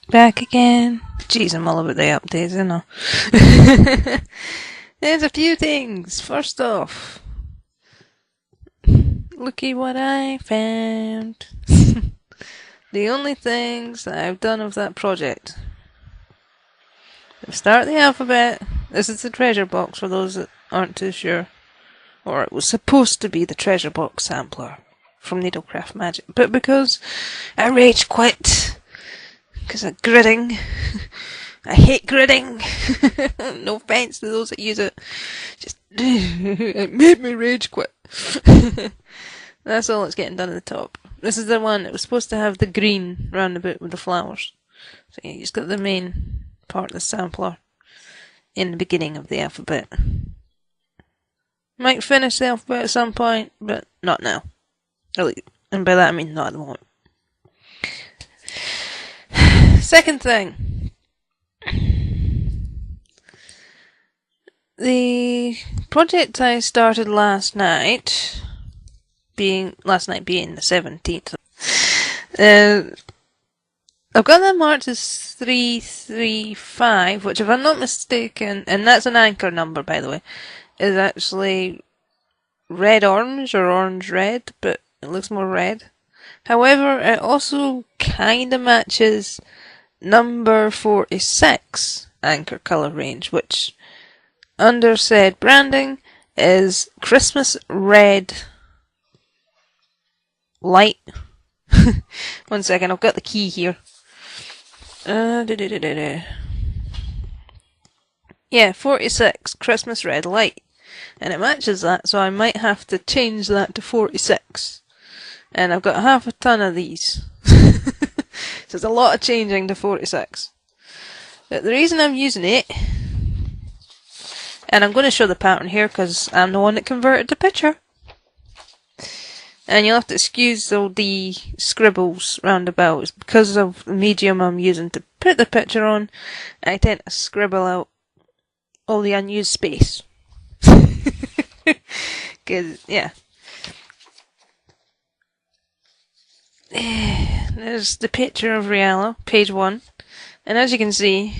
Back again. Jeez, I'm all about the updates, you know. There's a few things. First off, looky what I found. The only things that I've done of that project. Start the alphabet. This is the treasure box for those that aren't too sure. Or it was supposed to be the treasure box sampler from Needlecraft Magic. But because I rage quit, because of gridding, I hate gridding. No offense to those that use it. Just, it made me rage quit. That's all that's getting done at the top. This is the one that was supposed to have the green roundabout with the flowers. So yeah, you just got the main part of the sampler in the beginning of the alphabet. Might finish the alphabet at some point, but not now. And by that I mean not at the moment. Second thing. The project I started last night being the 17th. I've got them marked as 335, which if I'm not mistaken, and that's an anchor number by the way, is actually red-orange or orange-red, but it looks more red. However, it also kinda matches number 46 anchor colour range, which under said branding is Christmas red light. One second, I've got the key here. Yeah, 46 Christmas red light. And it matches that, so I might have to change that to 46. And I've got half a ton of these. So it's a lot of changing to 46. But the reason I'm using it, and I'm going to show the pattern here because I'm the one that converted the picture. And you'll have to excuse all the scribbles round about. It's because of the medium I'm using to put the picture on. I tend to scribble out all the unused space. Cause, yeah. There's the picture of Rihanna, page 1. And as you can see,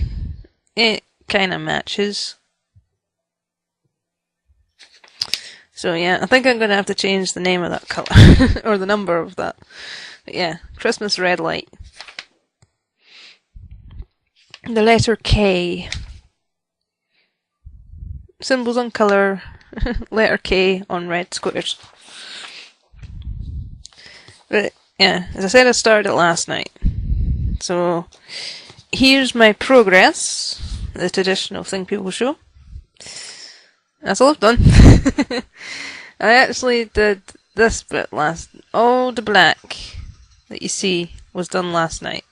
it kinda matches. So yeah, I think I'm gonna have to change the name of that colour. Or the number of that. But yeah, Christmas red light. The letter K. Symbols on colour. Letter K on red squares. But yeah, as I said, I started it last night. So here's my progress. The traditional thing people show. That's all I've done. I actually did this bit last. All the black that you see was done last night.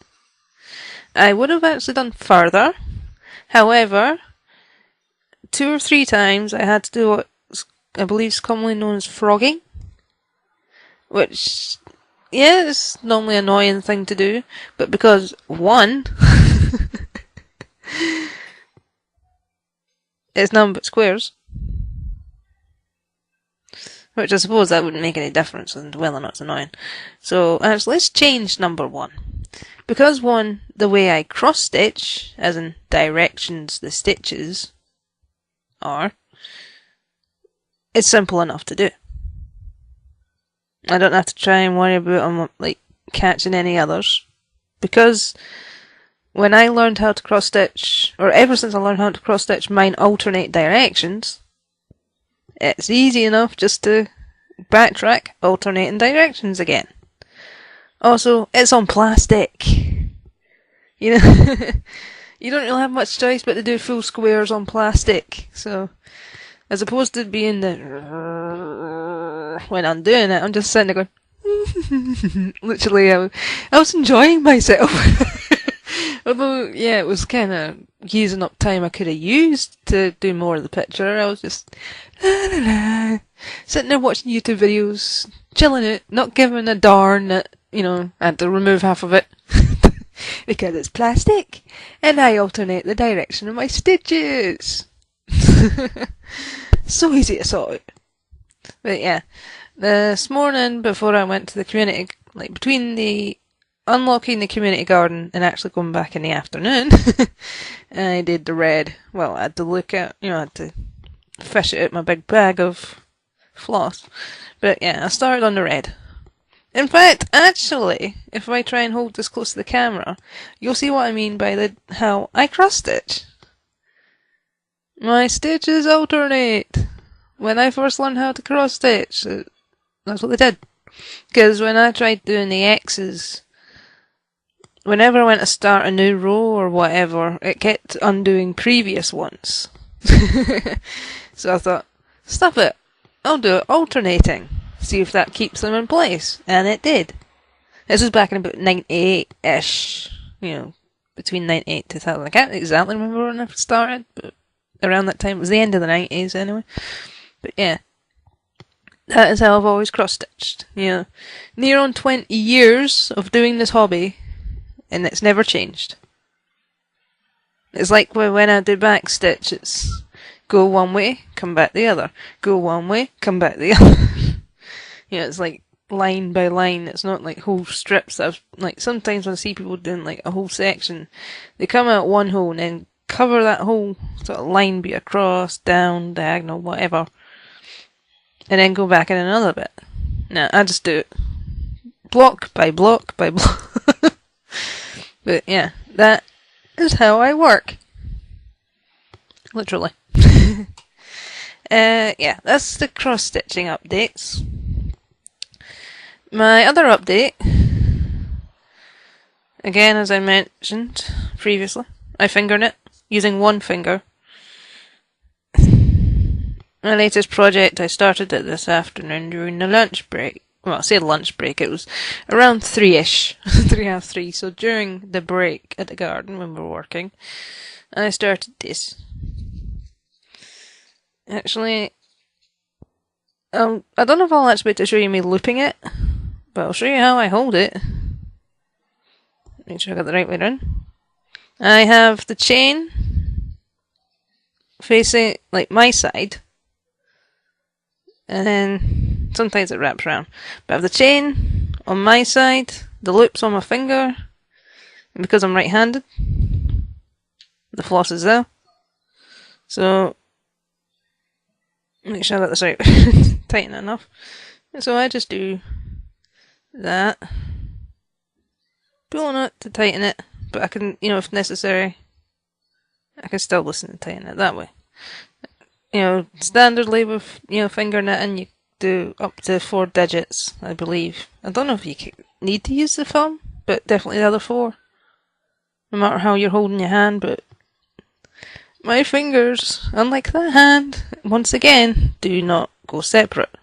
I would have actually done further. However, 2 or 3 times I had to do what I believe is commonly known as frogging. Which, yeah, is normally an annoying thing to do. But because, one, it's nothing but squares. Which I suppose that wouldn't make any difference, and whether or not it's annoying. So, actually, let's change number 1. Because 1, the way I cross-stitch, as in directions the stitches are, it's simple enough to do. I don't have to try and worry about like catching any others. Because when I learned how to cross-stitch, or ever since I learned how to cross-stitch mine alternate directions, it's easy enough just to backtrack, alternating directions again. Also, it's on plastic. You know, you don't really have much choice but to do full squares on plastic. So, as opposed to being the when I'm doing it, I'm just sitting there going, literally, I was enjoying myself. Although, yeah, it was kind of using up time I could have used to do more of the picture. I was just sitting there watching YouTube videos, chilling it, not giving a darn that, you know, I had to remove half of it. Because it's plastic, and I alternate the direction of my stitches. So easy to sort out. But yeah, this morning before I went to the community, like between the unlocking the community garden and actually going back in the afternoon, I did the red. Well, I had to look at, I had to fish it out my big bag of floss. But yeah, I started on the red. In fact, actually, if I try and hold this close to the camera, you'll see what I mean by how I cross stitch. My stitches alternate. When I first learned how to cross stitch, that's what they did. Because when I tried doing the X's, whenever I went to start a new row or whatever, it kept undoing previous ones. So I thought, stop it, I'll do it alternating. See if that keeps them in place. And it did. This was back in about 98-ish. Between 98 to 2000. I can't exactly remember when I started, but around that time. It was the end of the 90s anyway. But yeah. That is how I've always cross-stitched. Near on 20 years of doing this hobby, and it's never changed. It's like when I do backstitch, it's go one way, come back the other. Go one way, come back the other. It's like line by line. It's not like whole strips. Sometimes when I see people doing like a whole section, they come out one hole and then cover that whole sort of line, be across, down, diagonal, whatever, and then go back in another bit. No, I just do it block by block by block. But yeah, that is how I work. Literally. Yeah, that's the cross-stitching updates. My other update, again as I mentioned previously, I finger knit using one finger. My latest project, I started it this afternoon during the lunch break. Well, I say lunch break, it was around 3-ish, 3:30, so during the break at the garden when we were working, I started this. Actually, I don't know if I'll actually be able to show you me looping it, but I'll show you how I hold it. Make sure I got the right way around. I have the chain facing, like, my side, and then sometimes it wraps around. But I have the chain on my side, the loops on my finger, and because I'm right-handed, the floss is there. So, make sure I got this right, tighten it enough. So I just do that, pull on it to tighten it, but I can, if necessary, I can still listen and tighten it that way. Standardly with, finger knitting, you do up to 4 digits, I believe. I don't know if you need to use the thumb, but definitely the other 4. No matter how you're holding your hand, but my fingers, unlike that hand, once again, do not go separate.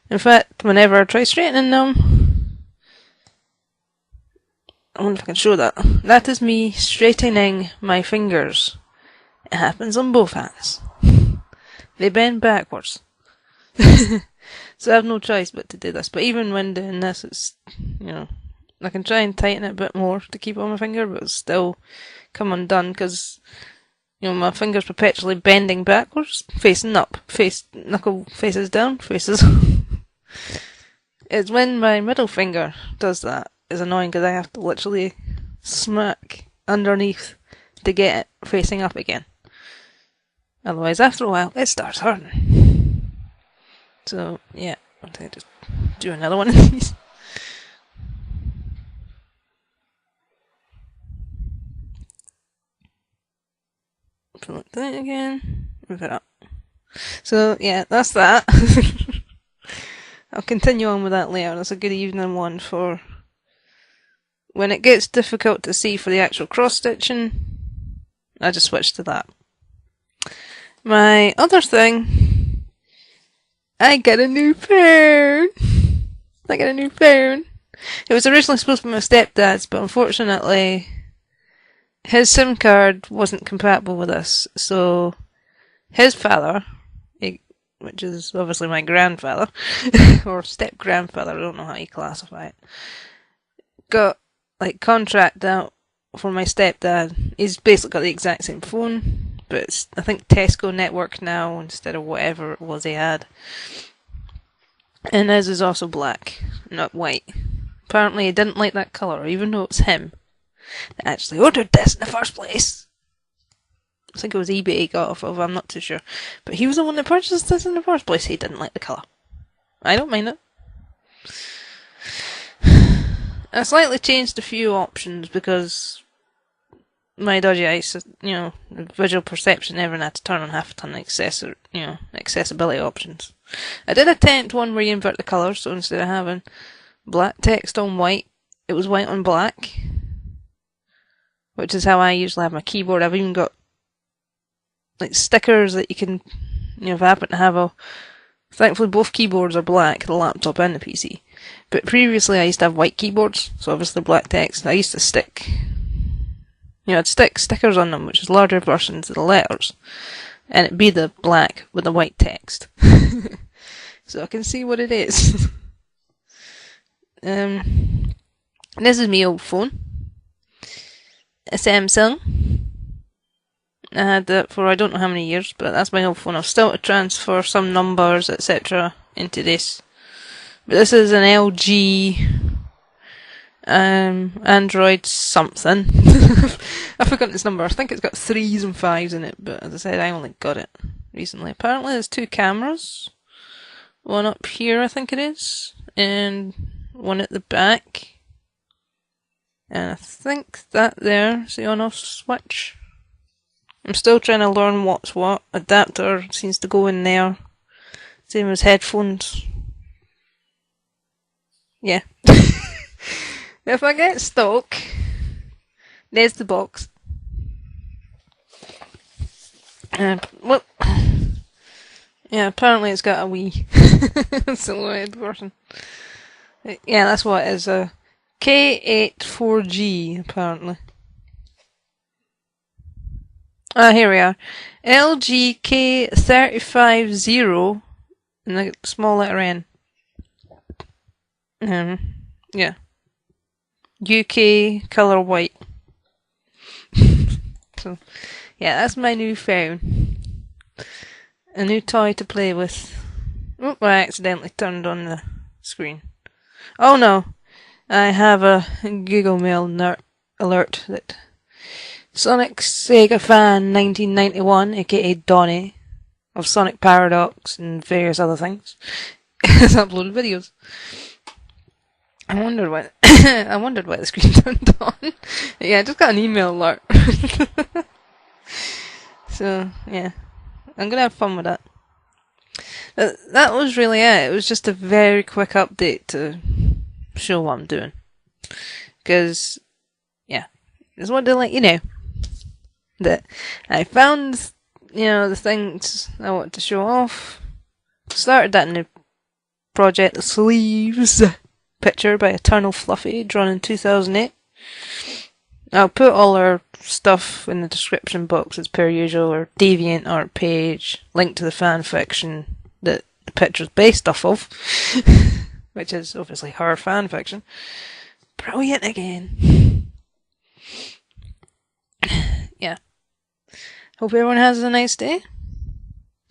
In fact, whenever I try straightening them, I wonder if I can show that. That is me straightening my fingers. It happens on both hands. They bend backwards. So I have no choice but to do this. But even when doing this, it's, I can try and tighten it a bit more to keep on my finger, but it's still come undone because my finger's perpetually bending backwards, facing up, knuckle faces down, faces up. It's when my middle finger does that, it's annoying because I have to literally smack underneath to get it facing up again. Otherwise, after a while, it starts hurting. So, yeah, I'll just do another one of these. Pull it down again, move it up. So, yeah, that's that. I'll continue on with that later. That's a good evening one for when it gets difficult to see for the actual cross-stitching. I just switch to that. My other thing, I got a new phone. It was originally supposed to be my stepdad's, but unfortunately his SIM card wasn't compatible with us, so his father, which is obviously my grandfather, or step-grandfather, I don't know how you classify it, got, contract out for my stepdad. He's basically got the exact same phone, but it's, I think, Tesco network now instead of whatever it was he had. And his is also black, not white. Apparently he didn't like that colour, even though it's him that actually ordered this in the first place. I think it was eBay he got off of, I'm not too sure. But he was the one that purchased this in the first place. He didn't like the colour. I don't mind it. I slightly changed a few options because my dodgy eyes, visual perception, everyone had to turn on half a ton of accessibility options. I did attempt one where you invert the colours, so instead of having black text on white, it was white on black, which is how I usually have my keyboard. I've even got like stickers that you can, if I happen to have thankfully both keyboards are black, the laptop and the PC. But previously I used to have white keyboards, so obviously black text. I used to stick, I'd stick stickers on them, which is larger versions of the letters, and it'd be the black with the white text. So I can see what it is. This is my old phone. A Samsung. I had that for I don't know how many years, but that's my old phone. I've still to transfer some numbers, etc. into this. But this is an LG Android something. I've forgotten its number. I think it's got 3s and 5s in it, but as I said, I only got it recently. Apparently there's 2 cameras. One up here, I think it is, and one at the back. And I think that there's the on-off switch. I'm still trying to learn what's what. Adapter seems to go in there. Same as headphones. Yeah. If I get stuck, there's the box. Well, yeah, apparently it's got a wee silhouette version. Yeah, that's what it is. A K84G, apparently. Here we are. LG K350 and the small letter N. Yeah. UK colour white. So, yeah, that's my new phone. A new toy to play with. Oh, I accidentally turned on the screen. Oh no! I have a Google Mail alert that Sonic Sega Fan 1991, aka Donnie, of Sonic Paradox and various other things, has uploaded videos. I wondered why the screen turned on. Yeah, I just got an email alert. So, yeah. I'm gonna have fun with that. That was really it. It was just a very quick update to show what I'm doing. Because, yeah. Just wanted to let you know that I found, the things I wanted to show off. Started that new project, the sleeves picture by EternalFluffy, drawn in 2008. I'll put all our stuff in the description box as per usual, our DeviantArt page, link to the fanfiction that the picture's based off of, which is obviously her fanfiction. Brilliant again. Yeah. Hope everyone has a nice day.